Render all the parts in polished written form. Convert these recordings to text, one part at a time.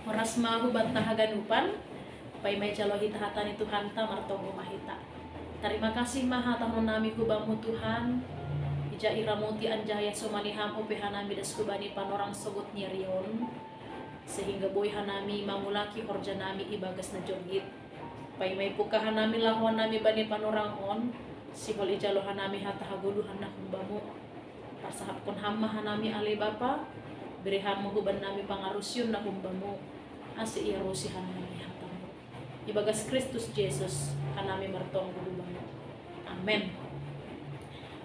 Oras mahu bantah haganupan, pay may jalohi tahatan itu hanta martongo mahita. Terima kasih maha tahun nami kubamu Tuhan. Ija iramuti anjaya sumaniham upehanami das kubani panorang sogut nyerion. Sehingga boy hanami mamulaki horja nami ibagas na jogit. Pay may pukahan nami lahuan nami bani panorang on. Sihol ijalo hanami hatahaguluhan na kumbamu. Pasahap kon hamma hanami ale bapa. Berihan huban nami pangarusyun na kumbamu. Asi iya rusi hanami hatamu. Ibagas Kristus Jesus hanami martong gulubamu. Amen.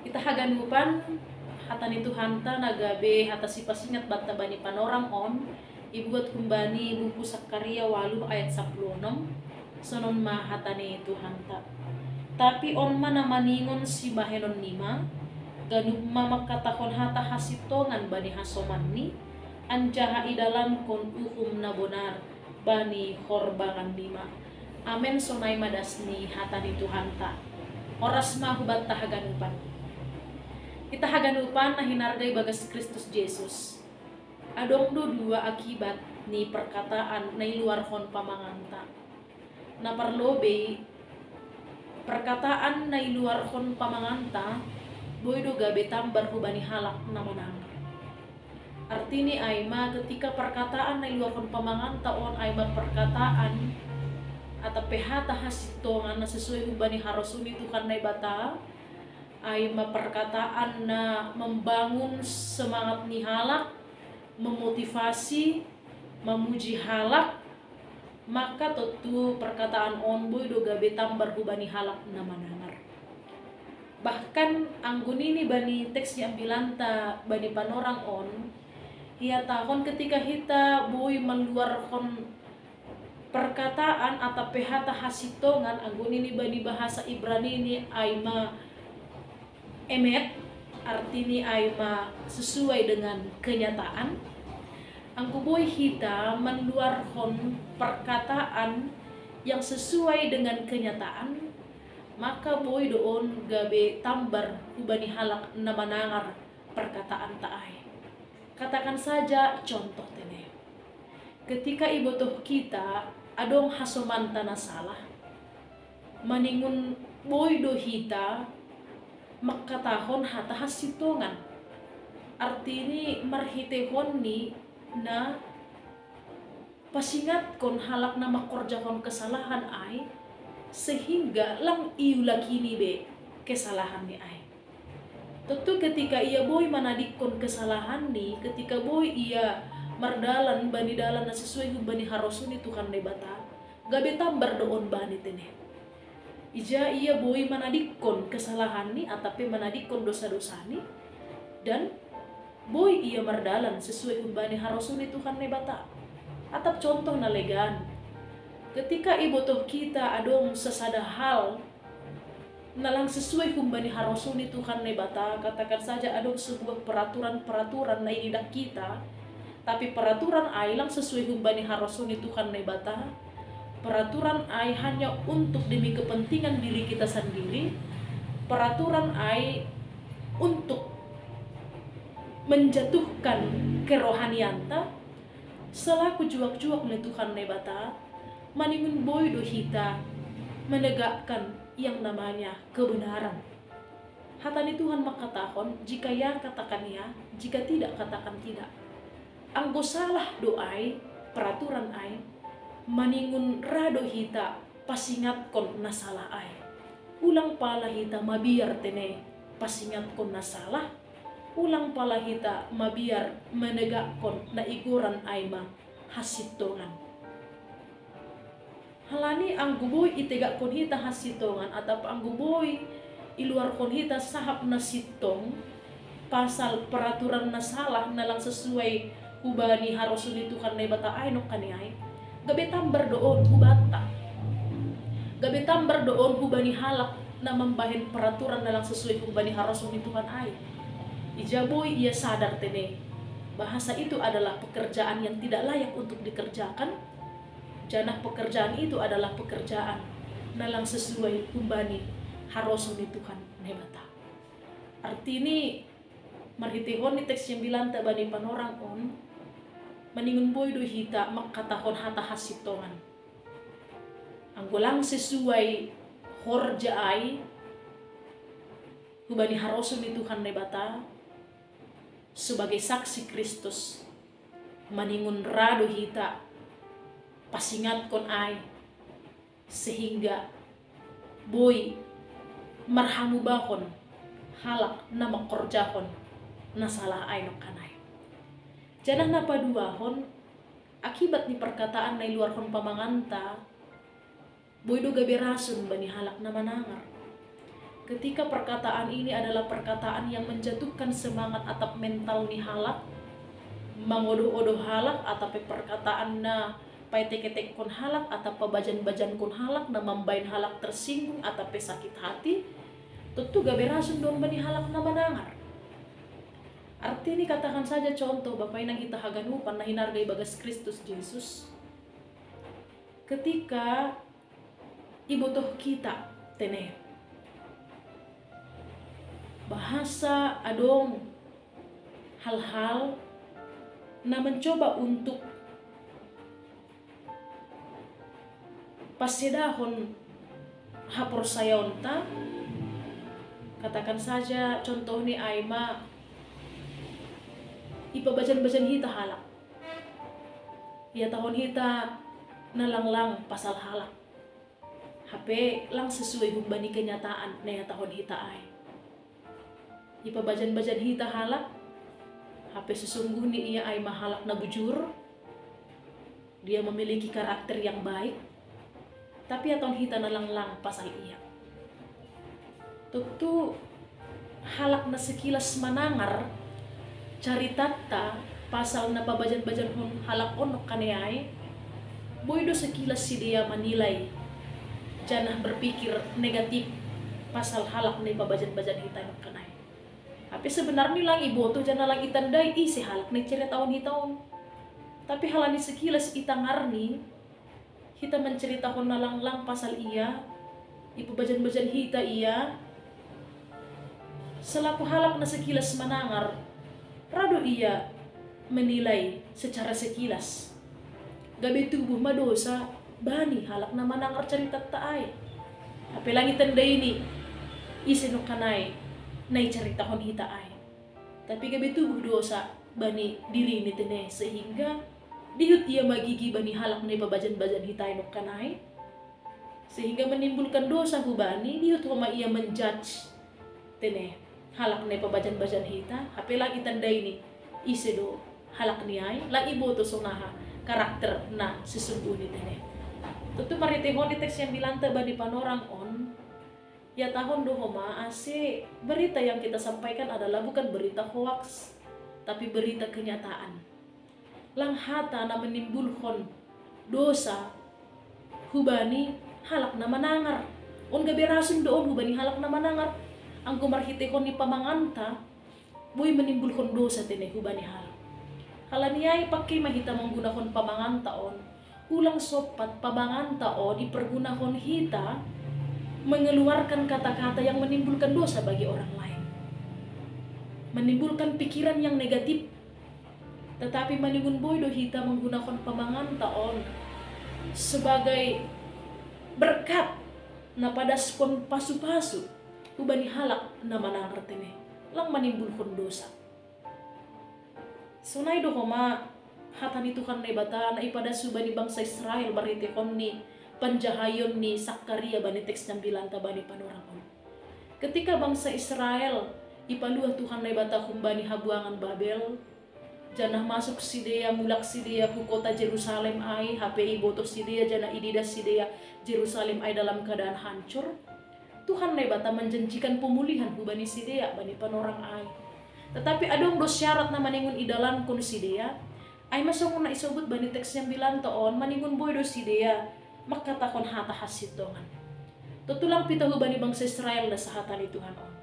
Kita haganupan hatan itu hanta nagabe hata sipasingat banta bani panorang on. Ibuat kumbani buku Sakaria 8 ayat 16. Sonon ma hatane itu hanta. Tapi on mana maningon si bahenon nima. Ganug mamakatahon hata hasitongan bani hasomanni. Anjaha idalam kon na bonar bani horbangan lima. Amen sonay madasni hatan itu hanta. Oras mahubat tahaganupan. Kita haganupan na hinargay bagas Kristus Jesus. Adong dua akibat ni perkataan na iluar hon pamanganta. Na parlobe perkataan na iluar hon pamanganta boydo gabe tambar hubani halak na manang. Artini aima ketika perkataan na iluarkan pamanganta on aima perkataan atau pehata hasitongan na sesuai hubani harusuni Tuhan na bata aima perkataan na membangun semangat ni halak, memotivasi, memuji halak, maka tentu perkataan on boy do gabe tambar hubani halak na manangar. Bahkan anggun ini bani teks yang bilanta bani panorang on ia tahun ketika kita boy meluarkan perkataan atau pehata hasitongan anggun ini bani bahasa Ibrani ini aima emet artini aima sesuai dengan kenyataan. Anggu boy kita meluarkan perkataan yang sesuai dengan kenyataan, maka boy doon gabe tambar hubani halak na manangar perkataan taay. Katakan saja contoh tene. Ketika ibotoh kita adong hasomanta na salah, maningun boy do hita makatahon hata hasitongan. Artini marhitehon ni na pasingat kon halak na makorjahon kesalahan ay sehingga lang iulakini be kesalahan ni ay. Tentu ketika ia boy manadikon kesalahan ni, ketika boy ia mardalan bani dalan na sesuai bani harosuni Tuhan ne bata, gabe tambar doon bani tene. Ija ia boy manadikon kesalahan ni atape manadikon dosa-dosa ni, dan boy ia mardalan sesuai bani harosuni Tuhan ne bata. Atap contoh na legan. Ketika ibotoh kita adong sesada hal nalang sesuai humbani harosuni Tuhan ne bata, katakan saja adong sebuah peraturan-peraturan na inidak kita, tapi peraturan ay lang sesuai humbani harosuni Tuhan ne bata. Peraturan ay hanya untuk demi kepentingan diri kita sendiri. Peraturan ay untuk menjatuhkan kerohanianta selaku juak-juak ne Tuhan ne bata. Maningun boy do hita menegakkan yang namanya kebenaran. Hatani Tuhan makatahon, jika ya katakan ya, jika tidak katakan tidak. Anggo salah doai, peraturan ai, maningun rado hita pasingat kon nasalah ai. Ulang pala hita mabiar tene pasingat kon nasalah, ulang pala hita mabiar menegak kon na iguran ai ma hasitongan. Halani ang guboy itegak kon hita hasitongan atau ang guboy iluar kon hita sahap na sitong pasal peraturan na salah nalang sesuai hubani harosun itu kan na bata ay no kaniay gabe tambar doon hubata gabe tambar doon hubani halak na membahin peraturan nalang sesuai hubani harosun itu kan ay ijaboy ia sadar tene bahasa itu adalah pekerjaan yang tidak layak untuk dikerjakan. Janah pekerjaan itu adalah pekerjaan nalang sesuai humbani harosun di Tuhan nebata. Arti ini marhitihon ni teks yang bilang tabani panorang on maningun boy do hita makatahon hata hasitongan. Anggulang sesuai horja ai hubani harosun ni Tuhan nebata sebagai saksi Kristus maningun rado hita pasingat kon ai sehingga boy marhamu bahon halak na makorjahon na salah ay no kanay. Janah na paduahon akibat ni perkataan na iluarhon pamanganta boy do gaberasun bani halak na manangar. Ketika perkataan ini adalah perkataan yang menjatuhkan semangat atap mental ni halak, mangodoh-odoh halak atau perkataan na pai tek-tek kon halak atau bajan-bajan kon halak na mambain halak tersinggung atau sakit hati, tentu gaberasun dong bani halak na manangar. Arti ini katakan saja contoh Bapak inang kita haganupan na hinargai bagas Kristus Yesus. Ketika ibotoh kita teneh bahasa adong hal-hal na mencoba untuk pasedahon hapor sayonta, katakan saja contoh ni Aima ipabajan-bajan hita halak ya tahun hita nalanglang pasal halak HP lang sesuai humbani kenyataan na ya tahun hita ay ipabajan-bajan hita halak HP sesungguhnya ia ay mahalak na bujur, dia memiliki karakter yang baik, tapi atau hita nalanglang pasal iya. Tentu halak na sekilas manangar cari tata pasal na pabajan-bajan halak onok kanayay, boy do sekilas si dia menilai janah berpikir negatif pasal halak na pabajan-bajan hita onok kanay. Tapi sebenarnya lang iboto janah lang itandai isi halak na ceritaon hitaon. Tapi halani sekilas itangarni kita menceritakan nalanglang pasal iya, ipabajan-bajan hita iya, selaku halak na sekilas manangar, rado iya menilai secara sekilas. Gabi tubuh madosa, bani halak na manangar cerita taay. Tapi langit tanda ini, isino kanay, nay ceritahon hita ay. Tapi gabi tubuh dosa, bani diri ni tene, sehingga dihut ia magigi bani halak na ipabajan-bajan hita ay kanay. Sehingga menimbulkan dosa hubani, dihut homa ia menjudge tene halak na ipabajan-bajan hita, hape lagi tanda ini isedo halak ni ay, lang iboto sonaha karakter na sesungguhnya tene. Tentu maritehon di teks yang bilanta bani panorang on, ya tahun dohoma ase berita yang kita sampaikan adalah bukan berita hoax, tapi berita kenyataan. Lang hata na menimbulkan dosa hubani halak na manangar. On gaberasun doon hubani halak na manangar. Ang kumarhitehon ni pamanganta, boy menimbulkan dosa tene hubani halak. Halaniay pakai mahita menggunakan pamanganta on, ulang sopat pamanganta on dipergunakan hita mengeluarkan kata-kata yang menimbulkan dosa bagi orang lain, menimbulkan pikiran yang negatif. Tetapi maningun boy do hita menggunakan pamanganta on sebagai berkat na pada skon pasu-pasu ubani halak na manangar tene lang menimbulkan dosa. Sunay do homa hatan itu kan nebata na ipada subani bangsa Israel baritekon ni panjahayon ni Sakaria bani teks 9 bani panorangon. Ketika bangsa Israel ipaluah Tuhan nebata kumbani habuangan Babel, janah masuk sidea mulak sidea ku kota Jerusalem ai, HPI botos sidea janah ididas sidea Jerusalem ai dalam keadaan hancur. Tuhan nebata menjanjikan pemulihan hubani sidea bani panorang ai. Tetapi adong dos syarat na maningun idalan kun sidea, ay masong na isobut bani teks yang bilang toon maningun boy do sidea makatakon hata hasitongan. Tutulang pita hubani bangsa Israel na sa hata ni Tuhan on.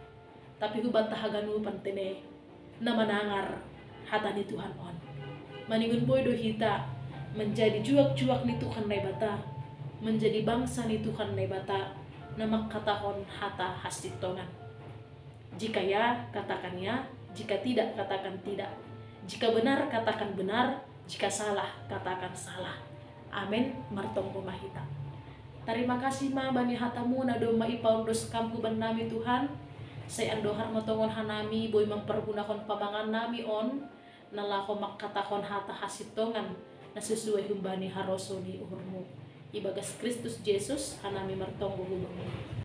Tapi huban tahaganu pantene na manangar hata ni Tuhan on. Maningun boy do hita menjadi juak-juak ni Tuhan nebata, menjadi bangsa ni Tuhan nebata na makatahon hata hasitongan. Jika ya, katakan ya. Jika tidak, katakan tidak. Jika benar, katakan benar. Jika salah, katakan salah. Amin. Martong mahita. Terima kasih ma bani hatamu na do maipaundos kampu benami Tuhan. Saya andohar motongon hanami boy mempergunakan pamangan nami on nalako makkatakon hata hasitongan na sesuai humbani haroso di uhurmu. Ibagas Kristus Yesus hanami martonggo hubungan.